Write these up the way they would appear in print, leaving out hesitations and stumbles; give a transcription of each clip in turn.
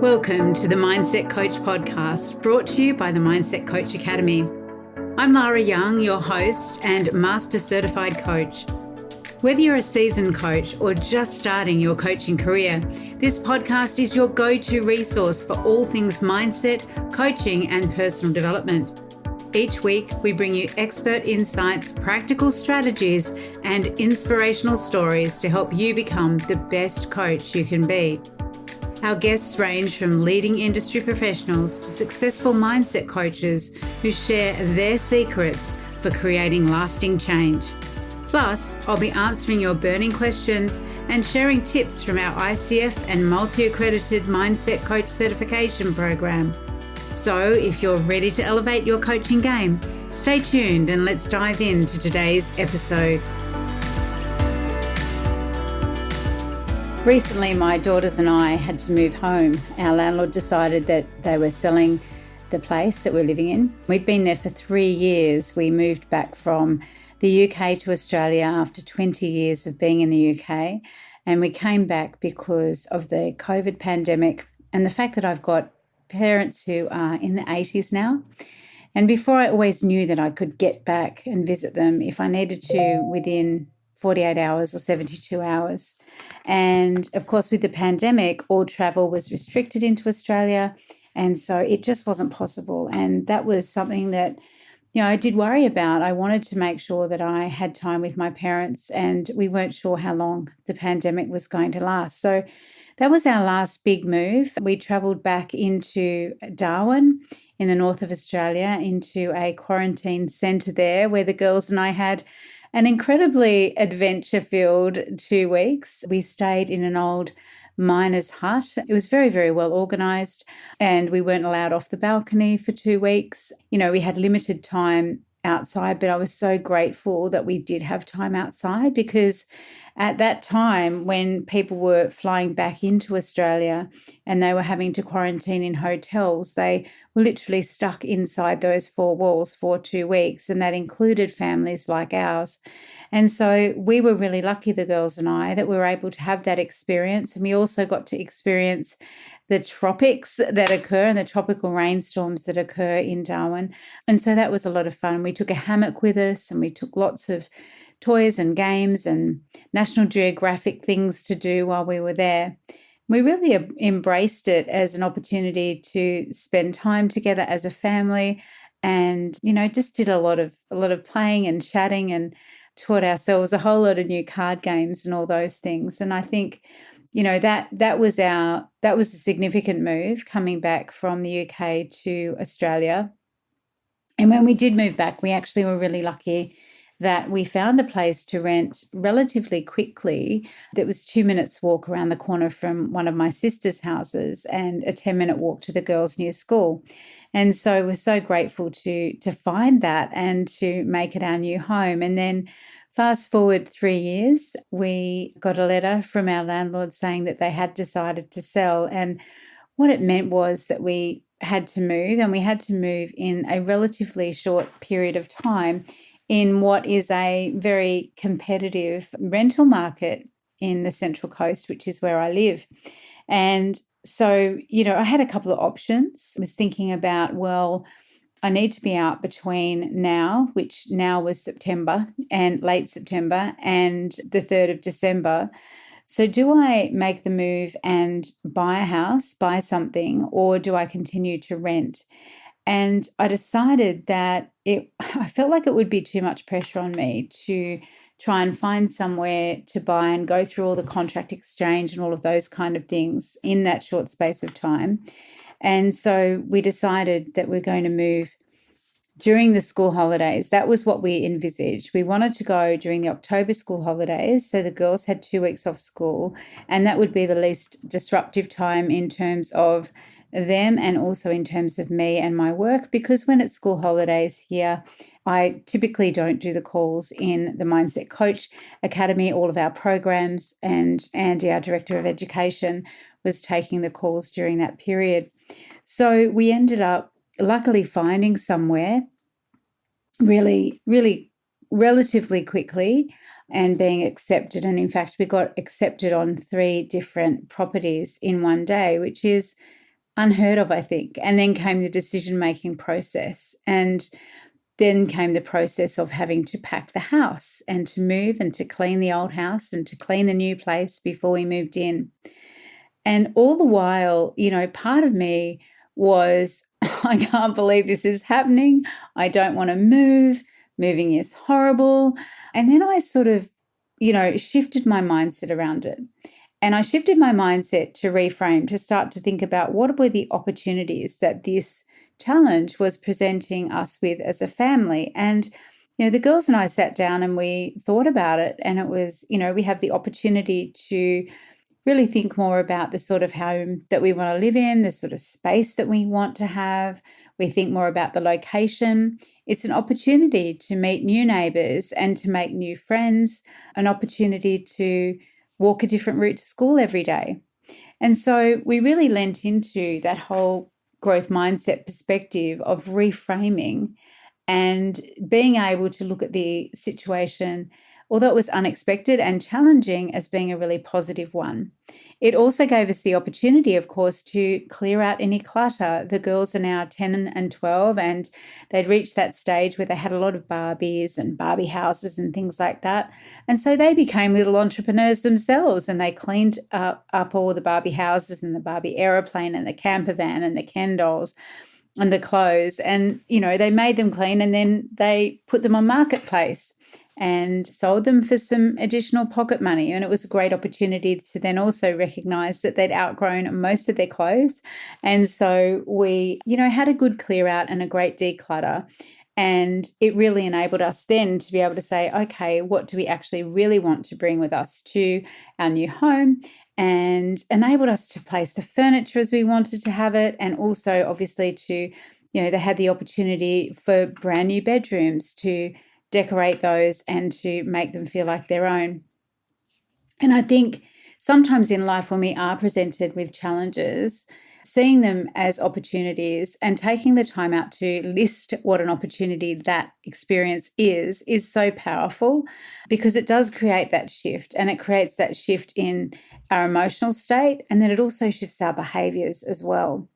Welcome to the Mindset Coach podcast, brought to you by the Mindset Coach Academy. I'm Lara Young, your host and Master Certified Coach. Whether you're a seasoned coach or just starting your coaching career, this podcast is your go-to resource for all things mindset, coaching, and personal development. Each week, we bring you expert insights, practical strategies, and inspirational stories to help you become the best coach you can be. Our guests range from leading industry professionals to successful mindset coaches who share their secrets for creating lasting change. Plus, I'll be answering your burning questions and sharing tips from our ICF and multi-accredited Mindset Coach certification program. So, if you're ready to elevate your coaching game, stay tuned and let's dive into today's episode. Recently, my daughters and I had to move home. Our landlord decided that they were selling the place that we're living in. We'd been there for 3 years. We moved back from the UK to Australia after 20 years of being in the UK. And we came back because of the COVID pandemic and the fact that I've got parents who are in the 80s now. And before, I always knew that I could get back and visit them if I needed to within 48 hours or 72 hours. And of course, with the pandemic, all travel was restricted into Australia. And so it just wasn't possible. And that was something that, I did worry about. I wanted to make sure that I had time with my parents, and we weren't sure how long the pandemic was going to last. So that was our last big move. We travelled back into Darwin in the north of Australia, into a quarantine centre there where the girls and I had an incredibly adventure-filled 2 weeks. We stayed in an old miner's hut. It was very, very well organised, and we weren't allowed off the balcony for 2 weeks. We had limited time outside, but I was so grateful that we did have time outside, because at that time when people were flying back into Australia and they were having to quarantine in hotels, they were literally stuck inside those 4 walls for 2 weeks, and that included families like ours. And so we were really lucky, the girls and I, that we were able to have that experience. And we also got to experience the tropics that occur and the tropical rainstorms that occur in Darwin. And so that was a lot of fun. We took a hammock with us, and we took lots of toys and games and National Geographic things to do while we were there. We really embraced it as an opportunity to spend time together as a family, and just did a lot of playing and chatting, and taught ourselves a whole lot of new card games and all those things. And I think that was a significant move, coming back from the UK to Australia. And when we did move back, we actually were really lucky that we found a place to rent relatively quickly that was 2 minutes walk around the corner from one of my sister's houses and a 10-minute walk to the girls' new school. And so we're so grateful to find that and to make it our new home. And then fast forward 3 years, we got a letter from our landlord saying that they had decided to sell. And what it meant was that we had to move, and we had to move in a relatively short period of time in what is a very competitive rental market in the Central Coast, which is where I live. And so, I had a couple of options. I was thinking about, I need to be out between now, which now was September and late September, and the 3rd of December. So do I make the move and buy a house, buy something, or do I continue to rent? And I decided that I felt like it would be too much pressure on me to try and find somewhere to buy and go through all the contract exchange and all of those kind of things in that short space of time. And so we decided that we're going to move during the school holidays. That was what we envisaged. We wanted to go during the October school holidays, so the girls had 2 weeks off school, and that would be the least disruptive time in terms of them and also in terms of me and my work, because when it's school holidays here, I typically don't do the calls in the Mindset Coach Academy. All of our programs, and Andy, our Director of Education, was taking the calls during that period. So we ended up luckily finding somewhere really, really relatively quickly and being accepted. And in fact, we got accepted on 3 different properties in one day, which is unheard of, I think. And then came the decision-making process. And then came the process of having to pack the house and to move and to clean the old house and to clean the new place before we moved in. And all the while, part of me was, I can't believe this is happening. I don't want to move. Moving is horrible. And then I sort of, shifted my mindset around it. And I shifted my mindset to reframe, to start to think about what were the opportunities that this challenge was presenting us with as a family. And, the girls and I sat down and we thought about it. And it was, we have the opportunity to really think more about the sort of home that we want to live in, the sort of space that we want to have. We think more about the location. It's an opportunity to meet new neighbours and to make new friends, an opportunity to walk a different route to school every day. And so we really lent into that whole growth mindset perspective of reframing and being able to look at the situation, although it was unexpected and challenging, as being a really positive one. It also gave us the opportunity, of course, to clear out any clutter. The girls are now 10 and 12, and they'd reached that stage where they had a lot of Barbies and Barbie houses and things like that. And so they became little entrepreneurs themselves, and they cleaned up all the Barbie houses and the Barbie aeroplane and the camper van and the Ken dolls and the clothes. And, they made them clean, and then they put them on Marketplace and sold them for some additional pocket money. And it was a great opportunity to then also recognise that they'd outgrown most of their clothes. And so we, had a good clear out and a great declutter. And it really enabled us then to be able to say, okay, what do we actually really want to bring with us to our new home? And enabled us to place the furniture as we wanted to have it. And also, obviously, to, they had the opportunity for brand new bedrooms, to decorate those and to make them feel like their own. And I think sometimes in life, when we are presented with challenges, seeing them as opportunities and taking the time out to list what an opportunity that experience is so powerful, because it does create that shift, and it creates that shift in our emotional state, and then it also shifts our behaviors as well.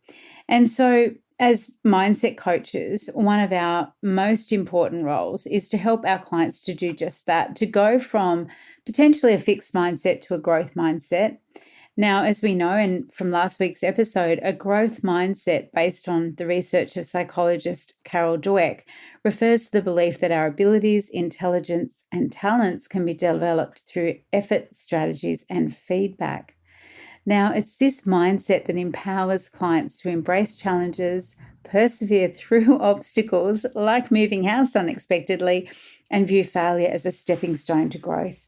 And so as mindset coaches, one of our most important roles is to help our clients to do just that, to go from potentially a fixed mindset to a growth mindset. Now, as we know, and from last week's episode, a growth mindset, based on the research of psychologist Carol Dweck, refers to the belief that our abilities, intelligence, and talents can be developed through effort, strategies, and feedback. Now, it's this mindset that empowers clients to embrace challenges, persevere through obstacles like moving house unexpectedly, and view failure as a stepping stone to growth.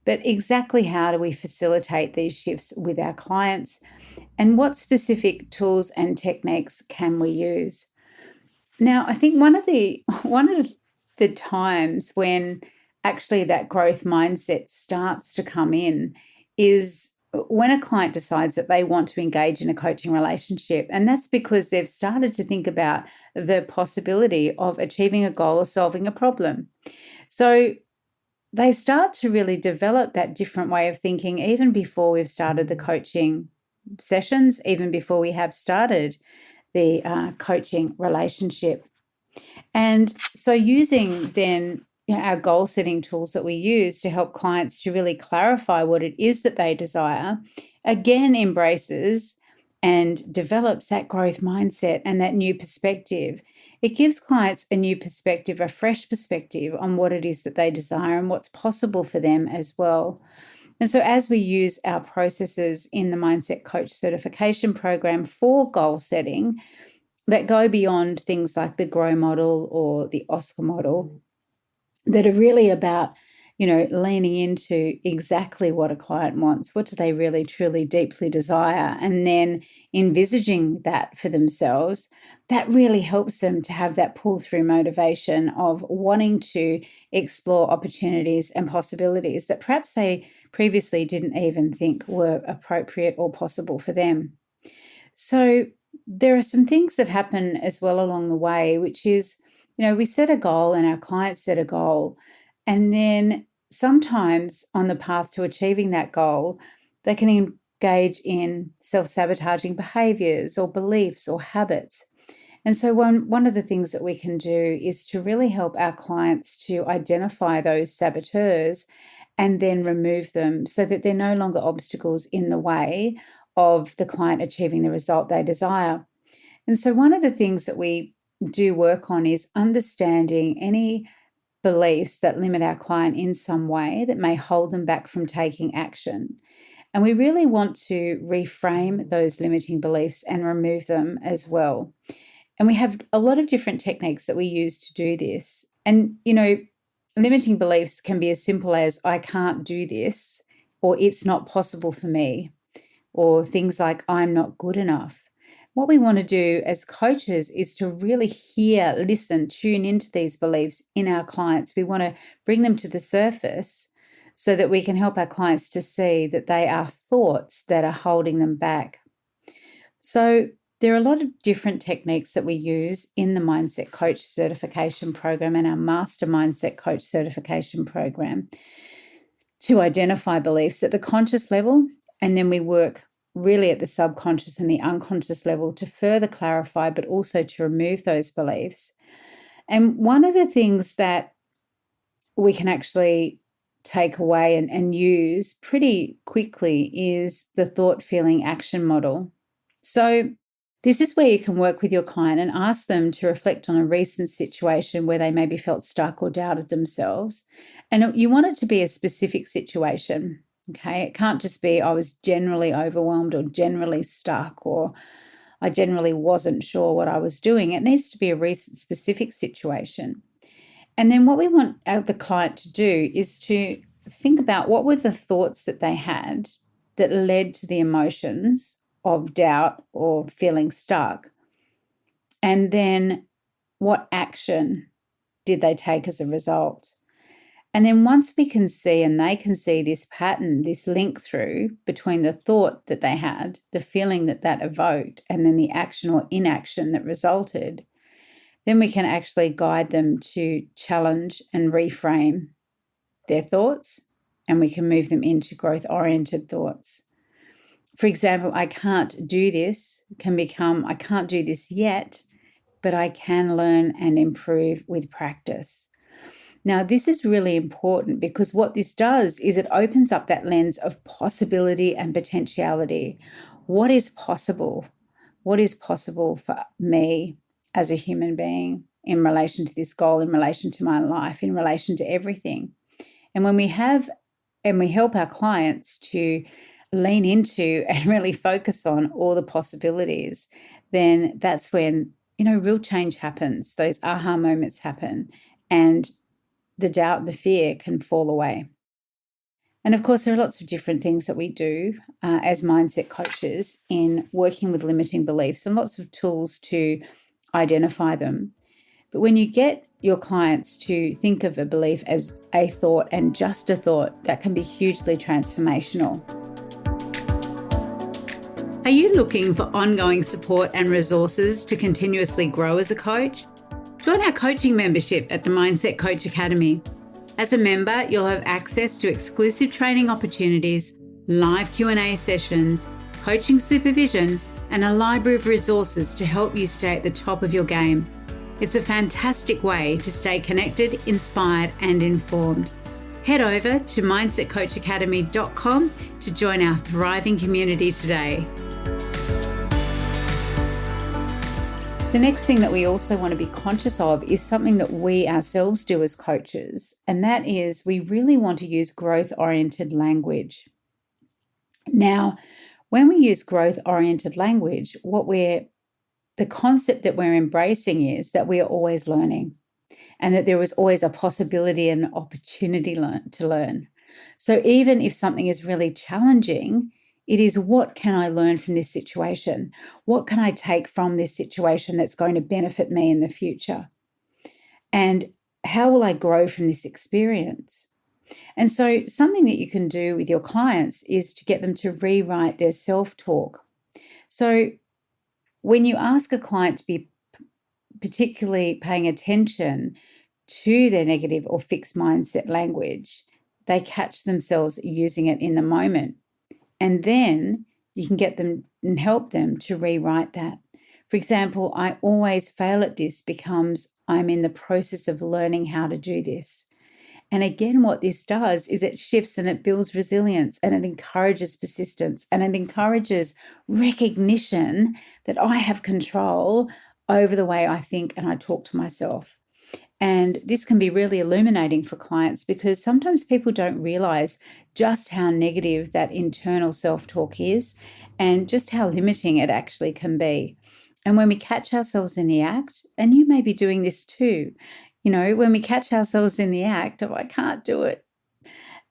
But exactly how do we facilitate these shifts with our clients, and what specific tools and techniques can we use? Now, I think one of the times when actually that growth mindset starts to come in is when a client decides that they want to engage in a coaching relationship. And that's because they've started to think about the possibility of achieving a goal or solving a problem. So they start to really develop that different way of thinking even before we've started the coaching sessions, even before we have started the coaching relationship. And so using then our goal setting tools that we use to help clients to really clarify what it is that they desire, again embraces and develops that growth mindset and that new perspective. It gives clients a new perspective, a fresh perspective on what it is that they desire and what's possible for them as well. And so as we use our processes in the Mindset Coach certification program for goal setting that go beyond things like the GROW model or the OSCAR model, that are really about, leaning into exactly what a client wants. What do they really, truly, deeply desire? And then envisaging that for themselves, that really helps them to have that pull-through motivation of wanting to explore opportunities and possibilities that perhaps they previously didn't even think were appropriate or possible for them. So there are some things that happen as well along the way, which is, we set a goal and our clients set a goal, and then sometimes on the path to achieving that goal, they can engage in self-sabotaging behaviors or beliefs or habits. And so one of the things that we can do is to really help our clients to identify those saboteurs and then remove them so that they're no longer obstacles in the way of the client achieving the result they desire. And so one of the things that we do work on is understanding any beliefs that limit our client in some way that may hold them back from taking action. And we really want to reframe those limiting beliefs and remove them as well. And we have a lot of different techniques that we use to do this. And, limiting beliefs can be as simple as I can't do this, or it's not possible for me, or things like I'm not good enough. What we want to do as coaches is to really hear, listen, tune into these beliefs in our clients. We want to bring them to the surface so that we can help our clients to see that they are thoughts that are holding them back. So there are a lot of different techniques that we use in the Mindset Coach certification program and our Master Mindset Coach certification program to identify beliefs at the conscious level, and then we work really at the subconscious and the unconscious level to further clarify, but also to remove those beliefs. And one of the things that we can actually take away and use pretty quickly is the thought, feeling, action model. So this is where you can work with your client and ask them to reflect on a recent situation where they maybe felt stuck or doubted themselves. And you want it to be a specific situation, okay? It can't just be, I was generally overwhelmed or generally stuck or I generally wasn't sure what I was doing. It needs to be a recent specific situation. And then what we want the client to do is to think about what were the thoughts that they had that led to the emotions of doubt or feeling stuck. And then what action did they take as a result? And then once we can see and they can see this pattern, this link through between the thought that they had, the feeling that evoked, and then the action or inaction that resulted, then we can actually guide them to challenge and reframe their thoughts, and we can move them into growth-oriented thoughts. For example, I can't do this can become, I can't do this yet, but I can learn and improve with practice. Now, this is really important because what this does is it opens up that lens of possibility and potentiality. What is possible? What is possible for me as a human being in relation to this goal, in relation to my life, in relation to everything? And when we help our clients to lean into and really focus on all the possibilities, then that's when, real change happens. Those aha moments happen and the doubt and the fear can fall away. And of course, there are lots of different things that we do as mindset coaches in working with limiting beliefs and lots of tools to identify them. But when you get your clients to think of a belief as a thought and just a thought, that can be hugely transformational. Are you looking for ongoing support and resources to continuously grow as a coach? Join our coaching membership at the Mindset Coach Academy. As a member, you'll have access to exclusive training opportunities, live Q&A sessions, coaching supervision, and a library of resources to help you stay at the top of your game. It's a fantastic way to stay connected, inspired, and informed. Head over to mindsetcoachacademy.com to join our thriving community today. The next thing that we also want to be conscious of is something that we ourselves do as coaches, and that is we really want to use growth-oriented language. Now, when we use growth-oriented language, the concept that we're embracing is that we are always learning and that there is always a possibility and opportunity to learn. So even if something is really challenging, it is what can I learn from this situation? What can I take from this situation that's going to benefit me in the future? And how will I grow from this experience? And so something that you can do with your clients is to get them to rewrite their self-talk. So when you ask a client to be particularly paying attention to their negative or fixed mindset language, they catch themselves using it in the moment. And then you can get them and help them to rewrite that. For example, I always fail at this becomes I'm in the process of learning how to do this. And again, what this does is it shifts and it builds resilience and it encourages persistence and it encourages recognition that I have control over the way I think and I talk to myself. And this can be really illuminating for clients because sometimes people don't realize just how negative that internal self-talk is and just how limiting it actually can be. And when we catch ourselves in the act, and you may be doing this too, when we catch ourselves in the act of I can't do it,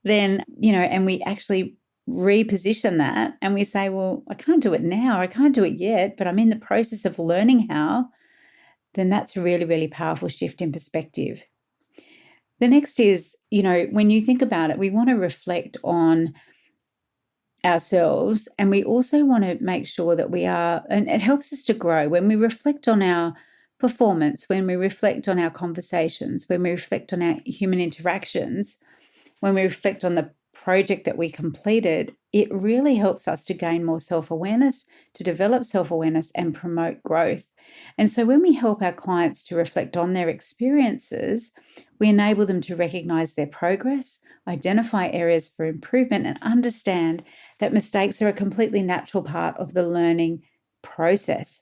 then, and we actually reposition that and we say, well, I can't do it now, I can't do it yet, but I'm in the process of learning how, then that's a really, really powerful shift in perspective. The next is, when you think about it, we want to reflect on ourselves and we also want to make sure that we are, and it helps us to grow when we reflect on our performance, when we reflect on our conversations, when we reflect on our human interactions, when we reflect on the project that we completed, it really helps us to gain more self-awareness, to develop self-awareness and promote growth. And so when we help our clients to reflect on their experiences, we enable them to recognize their progress, identify areas for improvement, and understand that mistakes are a completely natural part of the learning process.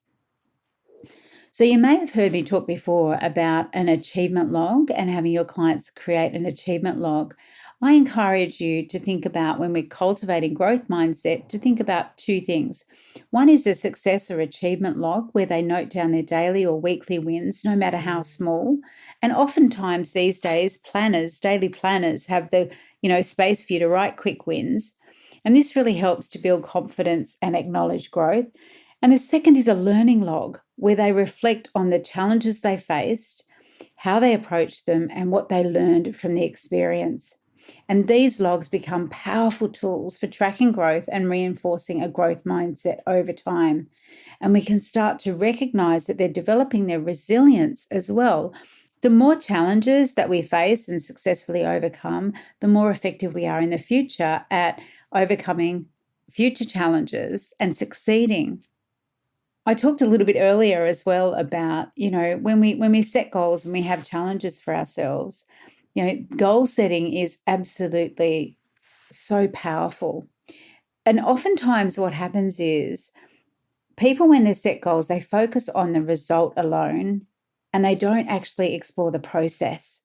So you may have heard me talk before about an achievement log and having your clients create an achievement log. I encourage you to think about, when we're cultivating growth mindset, to think about two things. One is a success or achievement log where they note down their daily or weekly wins, no matter how small. And oftentimes these days, daily planners have the, space for you to write quick wins. And this really helps to build confidence and acknowledge growth. And the second is a learning log where they reflect on the challenges they faced, how they approached them, and what they learned from the experience. And these logs become powerful tools for tracking growth and reinforcing a growth mindset over time. And we can start to recognize that they're developing their resilience as well. The more challenges that we face and successfully overcome, the more effective we are in the future at overcoming future challenges and succeeding. I talked a little bit earlier as well about, when we set goals and we have challenges for ourselves, goal setting is absolutely so powerful. And oftentimes what happens is people, when they set goals, they focus on the result alone and they don't actually explore the process.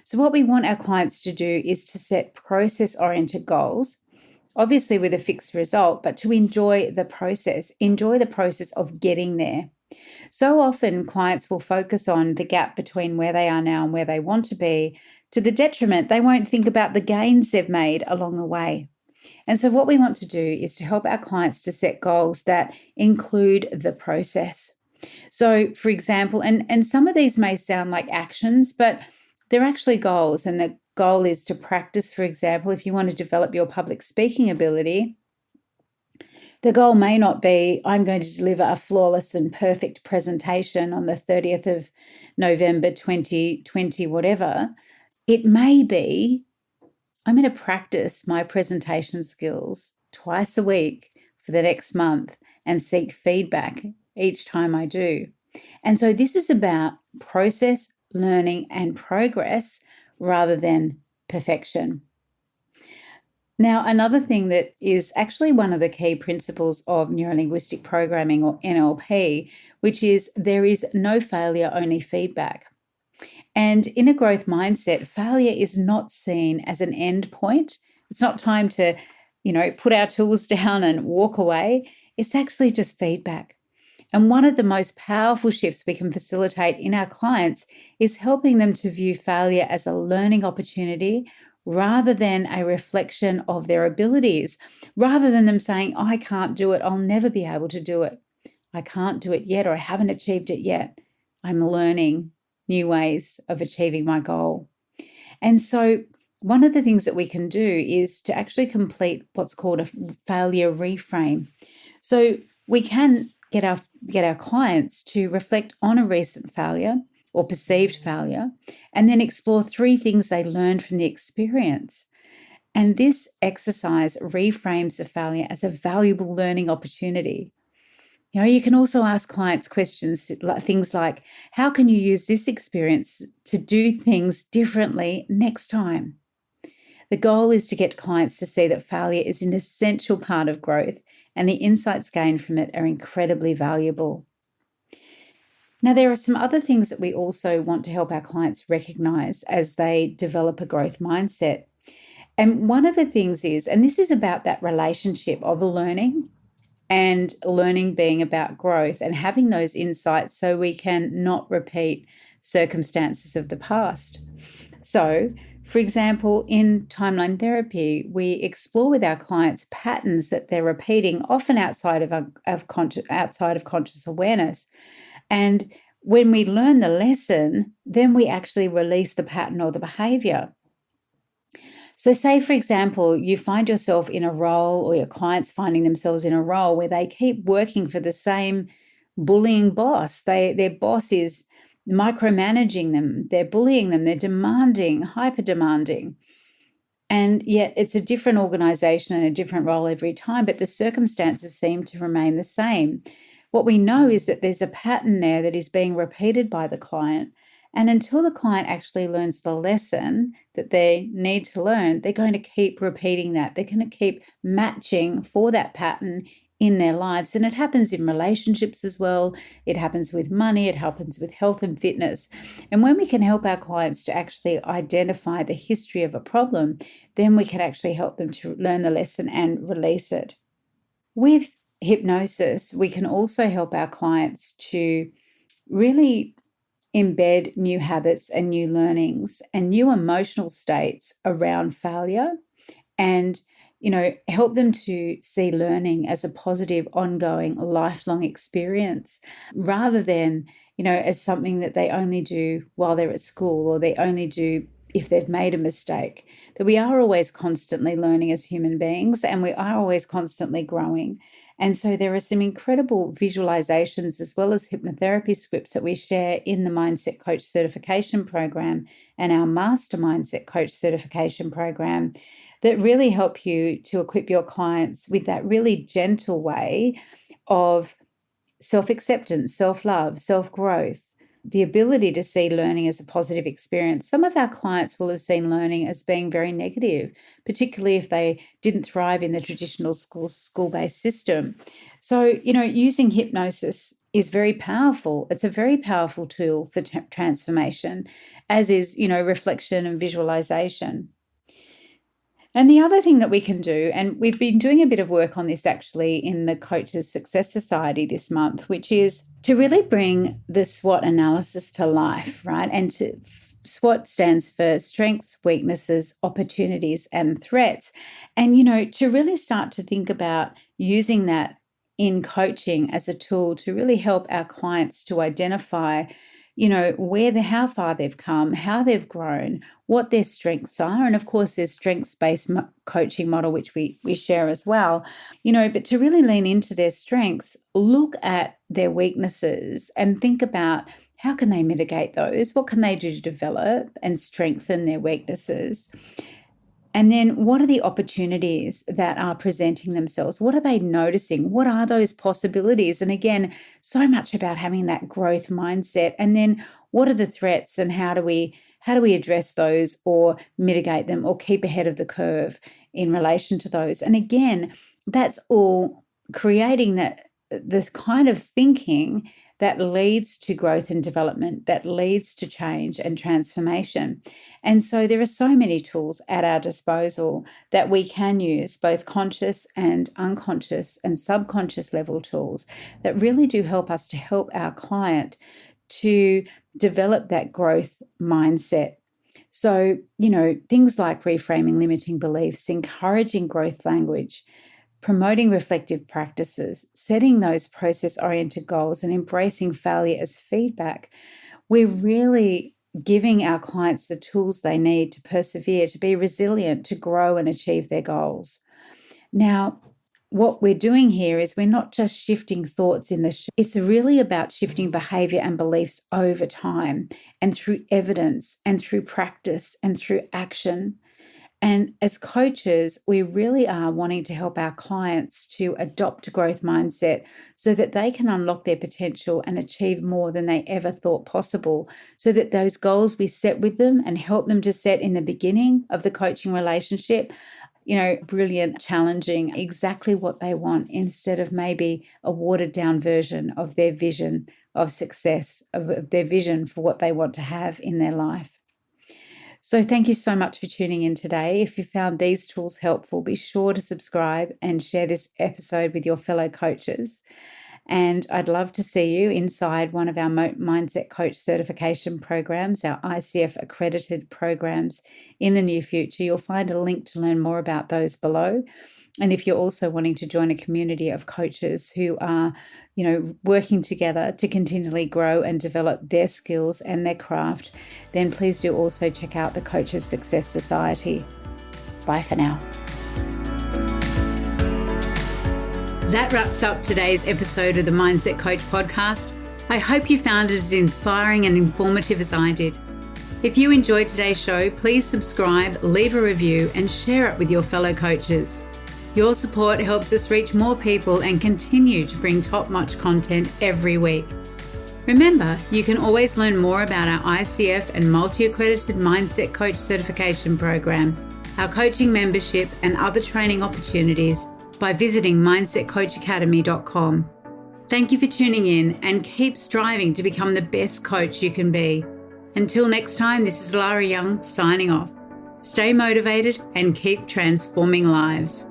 So what we want our clients to do is to set process-oriented goals, obviously with a fixed result, but to enjoy the process of getting there. So often clients will focus on the gap between where they are now and where they want to be, to the detriment they won't think about the gains they've made along the way. And so what we want to do is to help our clients to set goals that include the process. So for example, and some of these may sound like actions, but they're actually goals. And the goal is to practice, for example, if you want to develop your public speaking ability, the goal may not be, I'm going to deliver a flawless and perfect presentation on the 30th of November, 2020, whatever. It may be, I'm going to practice my presentation skills twice a week for the next month and seek feedback each time I do. And so this is about process, learning, and progress rather than perfection. Now, another thing that is actually one of the key principles of neurolinguistic programming, or NLP, which is there is no failure, only feedback. And in a growth mindset, failure is not seen as an end point. It's not time to, put our tools down and walk away. It's actually just feedback. And one of the most powerful shifts we can facilitate in our clients is helping them to view failure as a learning opportunity rather than a reflection of their abilities, rather than them saying, I can't do it, I'll never be able to do it. I can't do it yet, or I haven't achieved it yet. I'm learning new ways of achieving my goal. And so one of the things that we can do is to actually complete what's called a failure reframe. So we can get our clients to reflect on a recent failure or perceived failure, and then explore 3 things they learned from the experience. And this exercise reframes the failure as a valuable learning opportunity. You can also ask clients questions, things like, how can you use this experience to do things differently next time? The goal is to get clients to see that failure is an essential part of growth, and the insights gained from it are incredibly valuable. Now, there are some other things that we also want to help our clients recognize as they develop a growth mindset. And one of the things is, and this is about that relationship of learning and learning being about growth and having those insights so we can not repeat circumstances of the past. So, for example, in timeline therapy, we explore with our clients patterns that they're repeating, often outside of conscious awareness. And when we learn the lesson, then we actually release the pattern or the behavior. So, say, for example, you find yourself in a role, or your clients finding themselves in a role where they keep working for the same bullying boss. Their boss is micromanaging them, they're bullying them, they're demanding, hyper demanding. And yet it's a different organization and a different role every time, but the circumstances seem to remain the same. What we know is that there's a pattern there that is being repeated by the client. And until the client actually learns the lesson that they need to learn, they're going to keep repeating that. They're going to keep matching for that pattern in their lives. And it happens in relationships as well. It happens with money. It happens with health and fitness. And when we can help our clients to actually identify the history of a problem, then we can actually help them to learn the lesson and release it. With hypnosis, we can also help our clients to really embed new habits and new learnings and new emotional states around failure, and help them to see learning as a positive, ongoing, lifelong experience, rather than as something that they only do while they're at school, or they only do if they've made a mistake. That we are always constantly learning as human beings, and we are always constantly growing. And so there are some incredible visualizations as well as hypnotherapy scripts that we share in the Mindset Coach Certification Program and our Master Mindset Coach Certification Program that really help you to equip your clients with that really gentle way of self-acceptance, self-love, self-growth, the ability to see learning as a positive experience. Some of our clients will have seen learning as being very negative, particularly if they didn't thrive in the traditional school-based system. So, using hypnosis is very powerful. It's a very powerful tool for transformation, as is, reflection and visualization. And the other thing that we can do, and we've been doing a bit of work on this actually in the Coaches Success Society this month, which is to really bring the SWOT analysis to life, right? And SWOT stands for strengths, weaknesses, opportunities, and threats. And, to really start to think about using that in coaching as a tool to really help our clients to identify how far they've come, how they've grown, what their strengths are. And of course, there's strengths-based coaching model, which we share as well, but to really lean into their strengths, look at their weaknesses and think about how can they mitigate those? What can they do to develop and strengthen their weaknesses? And then what are the opportunities that are presenting themselves? What are they noticing? What are those possibilities? And again, so much about having that growth mindset. And then what are the threats, and how do we address those or mitigate them or keep ahead of the curve in relation to those? And again, that's all creating this kind of thinking that leads to growth and development, that leads to change and transformation. And so there are so many tools at our disposal that we can use, both conscious and unconscious and subconscious level tools that really do help us to help our client to develop that growth mindset. So, things like reframing limiting beliefs, encouraging growth language, promoting reflective practices, setting those process-oriented goals, and embracing failure as feedback. We're really giving our clients the tools they need to persevere, to be resilient, to grow and achieve their goals. Now, what we're doing here is we're not just shifting thoughts it's really about shifting behavior and beliefs over time, and through evidence and through practice and through action. And as coaches, we really are wanting to help our clients to adopt a growth mindset so that they can unlock their potential and achieve more than they ever thought possible, so that those goals we set with them and help them to set in the beginning of the coaching relationship, brilliant, challenging, exactly what they want, instead of maybe a watered down version of their vision of success, of their vision for what they want to have in their life. So thank you so much for tuning in today. If you found these tools helpful, be sure to subscribe and share this episode with your fellow coaches. And I'd love to see you inside one of our Mindset Coach certification programs, our ICF accredited programs in the near future. You'll find a link to learn more about those below. And if you're also wanting to join a community of coaches who are, working together to continually grow and develop their skills and their craft, then please do also check out the Coaches Success Society. Bye for now. That wraps up today's episode of the Mindset Coach podcast. I hope you found it as inspiring and informative as I did. If you enjoyed today's show, please subscribe, leave a review, and share it with your fellow coaches. Your support helps us reach more people and continue to bring top-notch content every week. Remember, you can always learn more about our ICF and multi-accredited Mindset Coach certification program, our coaching membership, and other training opportunities by visiting mindsetcoachacademy.com. Thank you for tuning in, and keep striving to become the best coach you can be. Until next time, this is Lara Young signing off. Stay motivated and keep transforming lives.